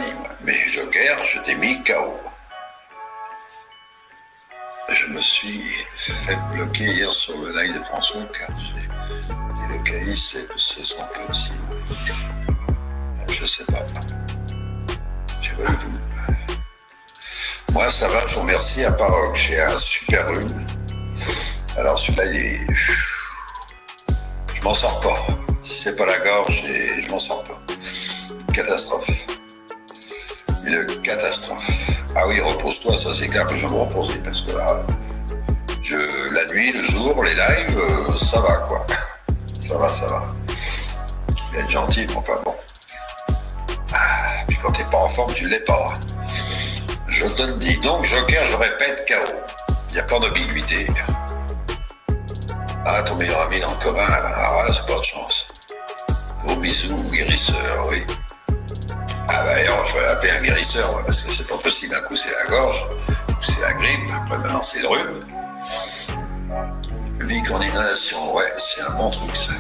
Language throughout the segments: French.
dit, moi. Mais Joker, je t'ai mis KO. Je me suis fait bloquer hier sur le live de François car j'ai dit le caïs, c'est son pote Simon. Je sais pas. Je sais pas du tout. Moi, ça va, je vous remercie. À part que j'ai un super rhume. Alors celui-là, il est... Je m'en sors pas. Si c'est pas la gorge, je m'en sors pas. Catastrophe. Une catastrophe. Ah oui, repose-toi, ça c'est clair que je vais me reposer, parce que là, la nuit, le jour, les lives, ça va quoi. Ça va. Bien être gentil, mais pas bon. Puis quand t'es pas en forme, tu l'es pas. Je te le dis. Donc, Joker, je répète, KO. Il n'y a pas d'ambiguïté. Ah, ton meilleur ami dans le coma, alors là, c'est pas de chance. Gros bisous, guérisseur, oui. Ah bah alors, je vais l'appeler un guérisseur, ouais, parce que c'est pas possible. Un coup c'est la gorge, un coup c'est la grippe, après maintenant c'est le rhume. Vic en inhalation, ouais, c'est un bon truc ça.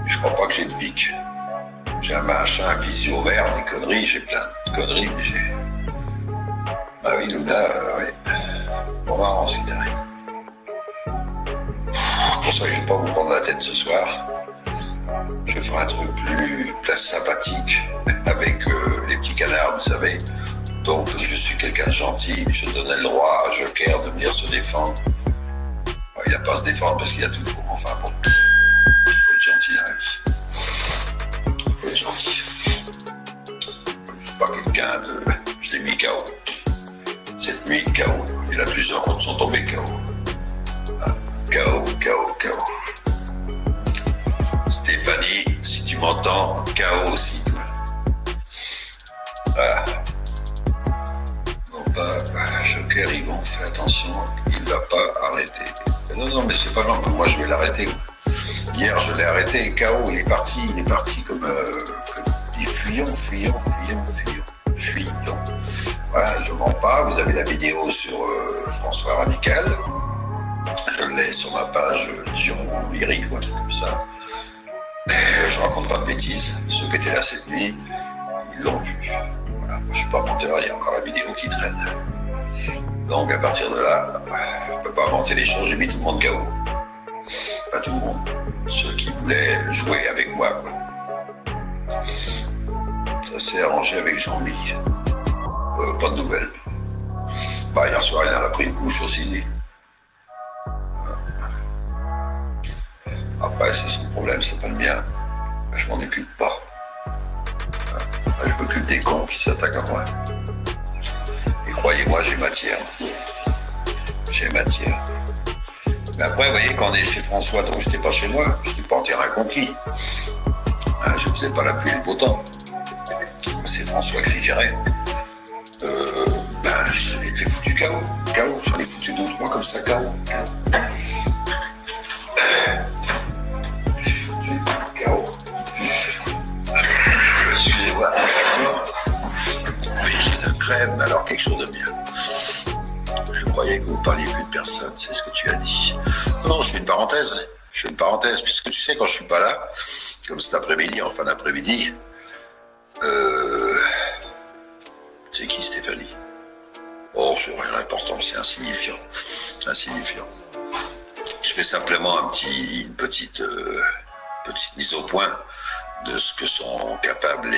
Je crois pas que j'ai de Vic. J'ai un machin, un physio vert, des conneries, j'ai plein de conneries, mais j'ai... Bah oui, Luna, oui. Bon, marrant, c'est terrible. C'est pour ça que je vais pas vous prendre la tête ce soir. Je ferai un truc plus sympathique avec les petits canards, vous savez. Donc, je suis quelqu'un de gentil. Je donnais le droit à Joker de venir se défendre. Il n'a pas à se défendre parce qu'il y a tout faux. Enfin bon, il faut être gentil dans la vie. Il faut être gentil. Je suis pas quelqu'un de... Je t'ai mis KO. Cette nuit, KO. Il y en a plusieurs qui sont tombés KO. KO. Stéphanie, si tu m'entends, KO aussi, toi. Voilà. Donc, Joker, Yvon, fais attention, il va pas arrêter. Non, mais c'est pas grave, moi je vais l'arrêter. Hier, je l'ai arrêté, KO, il est parti comme il fuyant. Voilà, je mens pas, vous avez la vidéo sur François Radical. Je l'ai sur ma page Dion Eric ou un truc comme ça. Je raconte pas de bêtises. Ceux qui étaient là cette nuit, ils l'ont vu. Voilà. Je suis pas menteur, il y a encore la vidéo qui traîne. Donc à partir de là, on peut pas inventer les choses. J'ai mis tout le monde KO. Pas tout le monde. Ceux qui voulaient jouer avec moi, quoi. Ça s'est arrangé avec Jean-Mi. Pas de nouvelles. Bah hier soir, il en a pris une couche aussi, lui. Après, c'est son problème, c'est pas le mien. Je m'en occupe pas. Je m'occupe des cons qui s'attaquent à moi. Et croyez-moi, j'ai matière. Mais après, vous voyez, quand on est chez François, donc j'étais pas chez moi, je n'étais pas en terrain conquis. Je faisais pas la pluie et le beau temps. C'est François qui gérait. Je l'ai foutu KO. J'en ai foutu 2 ou 3 comme ça, KO. Excusez-moi, mais j'ai une crème, alors quelque chose de bien. Je croyais que vous parliez plus de personne, c'est ce que tu as dit. Non, je fais une parenthèse, puisque tu sais, quand je suis pas là, comme cet après-midi, en fin d'après-midi, c'est qui Stéphanie? Oh, c'est rien d'important, c'est insignifiant. Je fais simplement une petite mise au point de ce que sont capables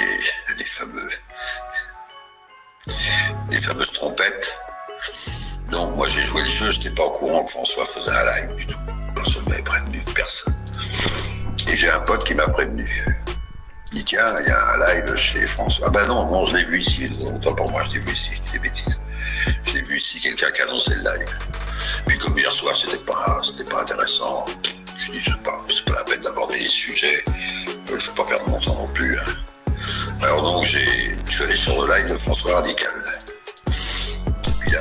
les fameuses trompettes. Donc moi j'ai joué le jeu, je n'étais pas au courant que François faisait un live du tout. Personne ne m'avait prévenu, personne. Et j'ai un pote qui m'a prévenu. Il dit tiens, il y a un live chez François. Ah ben non, je l'ai vu ici, autant pour moi, je l'ai vu ici, je dis des bêtises. Je l'ai vu ici, quelqu'un qui annonçait le live. Puis comme hier soir, c'était pas intéressant. Je dis, c'est pas la peine d'aborder les sujets. Je ne vais pas perdre mon temps non plus. Hein. Alors donc, je suis allé sur le live de François Radical. Puis là,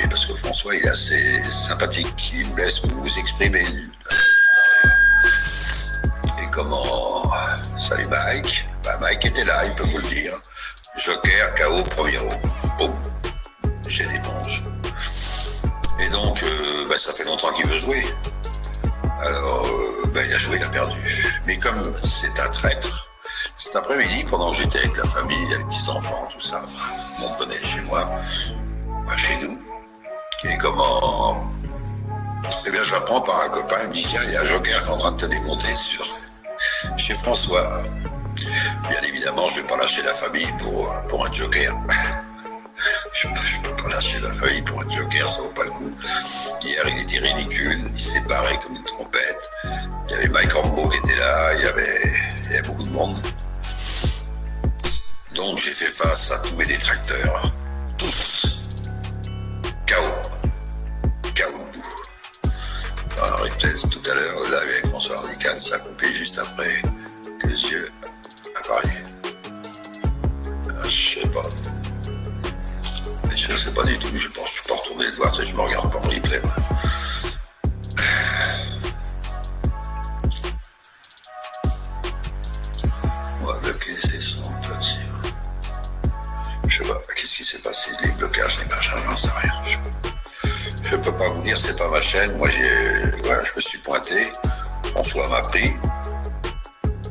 parce que François, il est assez sympathique. Il vous laisse vous exprimer. Et comment... Salut Mike. Mike était là, il peut vous le dire. Joker, KO, premier round. Boum. J'ai l'éponge. Et donc, ça fait longtemps qu'il veut jouer. Alors, il a joué, il a perdu. Mais comme c'est un traître, cet après-midi, pendant que j'étais avec la famille, avec les petits enfants, tout ça, j'apprends par un copain, il me dit tiens, il y a un joker qui est en train de te démonter chez François. Bien évidemment, je vais pas lâcher la famille pour un joker. Je peux pas lâcher la famille pour un joker, ça vaut pas le coup. Hier, il était ridicule, il s'est barré comme une trompette. Il y avait Mike Rambo qui était là, il y avait beaucoup de monde. Donc j'ai fait face à tous mes détracteurs, tous. KO debout. Dans la replay tout à l'heure, le live avec François Radical, ça a coupé juste après que les yeux à Paris. Je sais pas. Mais je sais pas du tout, je suis pas retourné le voir, je me regarde pas en replay. Moi. On va bloquer ces sons petits. Je sais pas, qu'est-ce qui s'est passé, les blocages, les machins, j'en sais rien. Je peux pas vous dire, c'est pas ma chaîne. Moi, je me suis pointé. François m'a pris.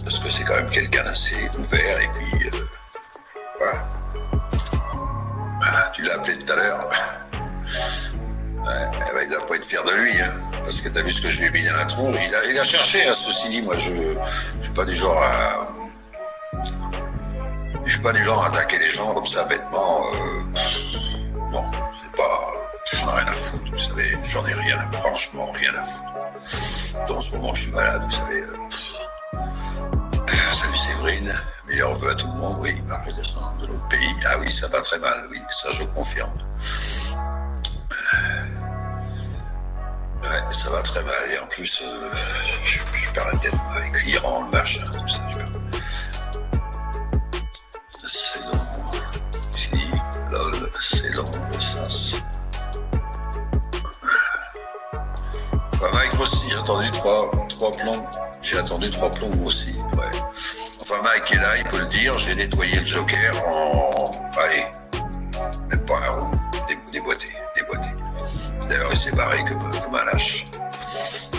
Parce que c'est quand même quelqu'un d'assez ouvert. Et puis, voilà. Tu l'as appelé tout à l'heure. Ouais, il doit pas être fier de lui. Hein, parce que t'as vu ce que je lui ai mis dans la tronche. Il a cherché, hein, ceci dit. Moi, je suis pas du genre à... Je suis pas du genre à attaquer les gens comme ça, bêtement. Non, c'est pas... J'en ai rien à foutre, vous savez, franchement rien à foutre. Dans ce moment, je suis malade, vous savez. Salut Séverine, meilleurs vœux à tout le monde, oui, de notre pays. Ah oui, ça va très mal, oui, ça je confirme. Ouais, ça va très mal, et en plus, je perds la tête avec l'Iran, le machin, tout ça, je perds. C'est long, si, lol, c'est long, le sas. Enfin, Mike aussi, j'ai attendu trois plombs. J'ai attendu 3 plombs aussi, ouais. Enfin, Mike est là, il peut le dire. J'ai nettoyé le joker allez, même pas un roux, déboîté. D'ailleurs, il s'est barré comme un lâche.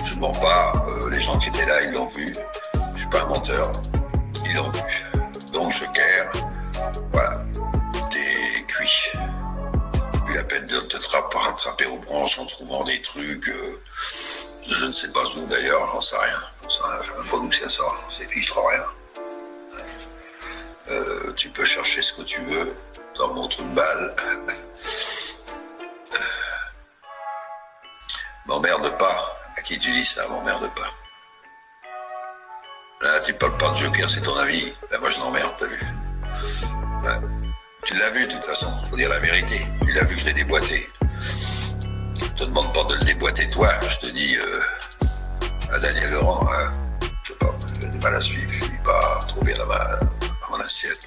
Je mens pas, les gens qui étaient là, ils l'ont vu. Je suis pas un menteur, ils l'ont vu. Donc, joker, voilà, t'es cuit. Plus la peine de te rattraper aux branches en trouvant des trucs... je ne sais pas où d'ailleurs, j'en sais rien. Je ne sais même pas d'où ça sort, c'est filtre rien. Tu peux chercher ce que tu veux dans mon trou de balle. M'emmerde pas. À qui tu dis ça, m'emmerde pas. Là, tu parles pas de joker, c'est ton avis. Ben, moi, je l'emmerde, t'as vu. Ouais. Tu l'as vu, de toute façon, faut dire la vérité. Tu l'as vu que je l'ai déboîté. Je te demande pas de le déboîter toi, je te dis à Daniel Laurent, hein, je sais pas, j'ai du mal à suivre, je suis pas trop bien dans mon assiette.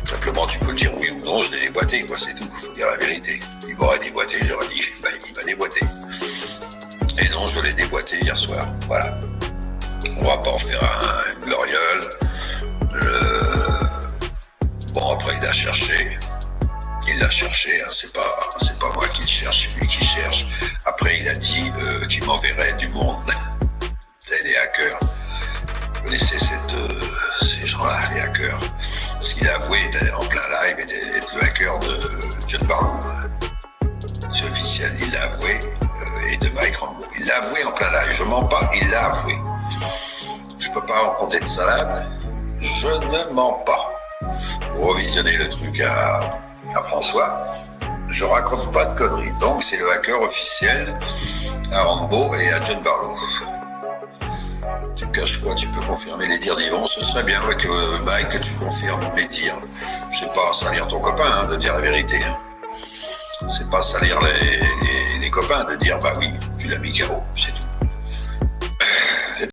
Simplement tu peux le dire oui ou non, je l'ai déboîté, quoi, c'est tout, faut dire la vérité. Il m'aurait déboîté, j'aurais dit, bah, il m'a déboîté. Et non, je l'ai déboîté hier soir, voilà. On va pas en faire une gloriole. Bon, après il l'a cherché, hein, c'est pas moi qui le cherche, c'est lui qui cherche. Après il a dit qu'il m'enverrait du monde. Les hackers, vous connaissez ces gens-là, les hackers. Parce qu'il a avoué en plein live être le hacker de John Barlow. C'est officiel, il l'a avoué, et de Mike Rambo. Il l'a avoué en plein live, je mens pas, il l'a avoué. Je peux pas raconter de salade, je ne mens pas. Pour revisionner le truc à François, je raconte pas de conneries. Donc c'est le hacker officiel à Rambo et à John Barlow. Tu caches quoi? Tu peux confirmer les dires d'Yvon? Ce serait bien ouais, que Mike, que tu confirmes mes dires. Je sais pas salir ton copain hein, de dire la vérité. Hein. C'est pas salir les copains de dire bah oui, tu l'as mis KO, c'est tout.